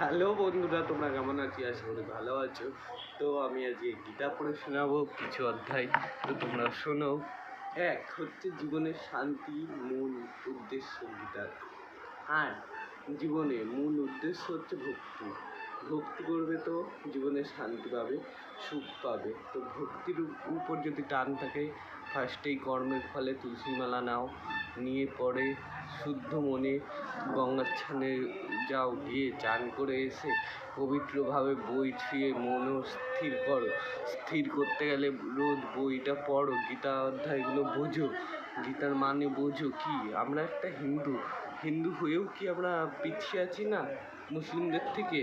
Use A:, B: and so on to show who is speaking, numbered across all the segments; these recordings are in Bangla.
A: হ্যালো বন্ধুরা, তোমরা কেমন আছো? আশা করি ভালো আছো। তো আমি আজকে গীতা পড়ে শোনাবো কিছু অধ্যায়, তো তোমরা শোনো। এক হচ্ছে জীবনের শান্তি মূল উদ্দেশ্য গীতার। আর জীবনে মূল উদ্দেশ্য হচ্ছে ভক্তি। ভক্তি করবে তো জীবনে শান্তি পাবে, সুখ পাবে। তো ভক্তির উপর যদি টান থাকে, ফার্স্টেই কর্মের ফলে তুলসী মালা নাও, নিয়ে পরে শুদ্ধ মনে গঙ্গার ছানে যাও, গিয়ে চান করে এসে পবিত্রভাবে বই ছুঁয়ে মনও স্থির করো। স্থির করতে গেলে রোজ বইটা পড়ো, গীতা অধ্যায়গুলো বোঝো, গীতার মানে বোঝো। কি আমরা একটা হিন্দু হয়েও কি আমরা পিছিয়ে আছি না মুসলিমদের থেকে?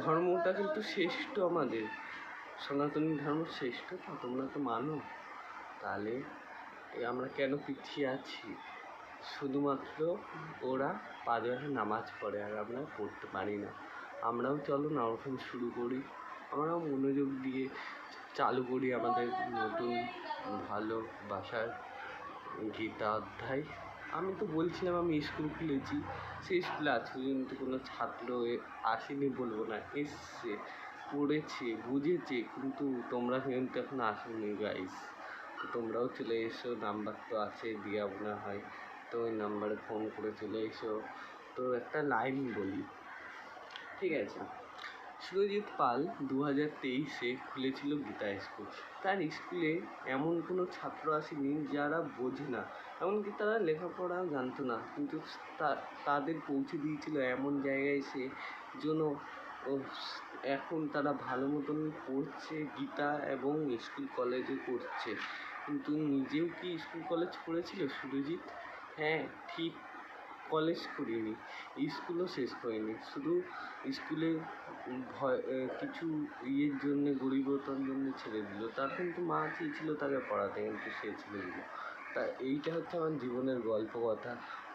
A: ধর্মটা কিন্তু শ্রেষ্ঠ, আমাদের সনাতনী ধর্ম শ্রেষ্ঠ। তো তোমরা তো মানো, তাহলে আমরা কেন পিছিয়ে আছি? শুধুমাত্র ওরা 5 ওয়াক্ত নামাজ পড়ে আর আমরা পড়তে পারি না। আমরাও চলো না ওরকম শুরু করি, আমরাও মনোযোগ দিয়ে চালু করি আমাদের নতুন ভালোবাসার গীতা অধ্যায়। আমি তো বলছিলাম আমি স্কুল খুলেছি, সেই স্কুলে আজকে কিন্তু কোনো ছাত্র আসেনি বলবো না, এসছে, পড়েছে, বুঝেছে, কিন্তু তোমরা কিন্তু এখন আসোনি গাইস। তো তোমরাও চলে এসো, নাম্বার তো আছে দেওয়া মনে হয়, তো ওই নাম্বারে ফোন করে চলে এসো। তো একটা লাইন বলি, ঠিক আছে? সুরজিৎ পাল 2023-এ খুলেছিল গীতা স্কুল। তার স্কুলে এমন কোনো ছাত্র আসেনি যারা বোঝে না, এমনকি তারা লেখাপড়া জানতো না, কিন্তু তাদের পৌঁছে দিয়েছিল এমন জায়গায় সে যেন এখন তারা ভালো মতন পড়ছে গীতা এবং স্কুল কলেজে করছে। কিন্তু নিজেও কি স্কুল কলেজ করেছিল সুরজিৎ? হ্যাঁ ঠিক, কলেজ করিনি, স্কুলও শেষ করিনি, শুধু স্কুলে কিছু ইয়ের জন্যে, গরিবতার জন্য ছেড়ে দিল। তার কিন্তু মা চেয়েছিল তাকে পড়াতে, কিন্তু সে ছেড়ে দিল। তা এইটা হচ্ছে আমার জীবনের গল্প কথা।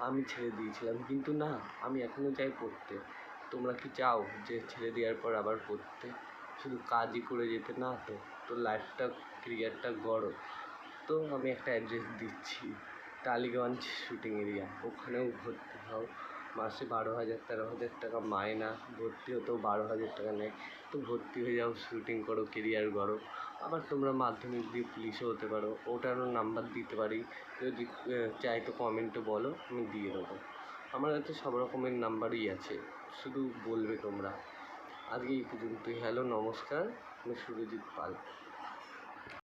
A: আমি ছেড়ে দিয়েছিলাম, কিন্তু না, আমি এখনও চাই পড়তে। তোমরা কি চাও যে ছেড়ে দেওয়ার পর আবার পড়তে? শুধু কাজই করে যেতে না, তো লাইফটা ক্যারিয়ারটা গড়ো। তো আমি একটা অ্যাড্রেস দিচ্ছি, টালিগঞ্জ শুটিং এরিয়া, ওখানেও ভর্তি হও। মাসে 12,000 13,000 টাকা মায়না, ভর্তি হতেও 12,000 টাকা নেয়। তো ভর্তি হয়ে যাও, শুটিং করো, কেরিয়ার গড়ো। আবার তোমরা মাধ্যমিক দিয়ে পুলিশও হতে পারো, ওটারও নাম্বার দিতে পারি, যদি চাই তো কমেন্টে বলো, আমি দিয়ে দেবো। আমার কাছে সব রকমের নাম্বারই আছে, শুধু বলবে তোমরা। আজকে এই পর্যন্তই। হ্যালো, নমস্কার, আমি সুরজিৎ পাল।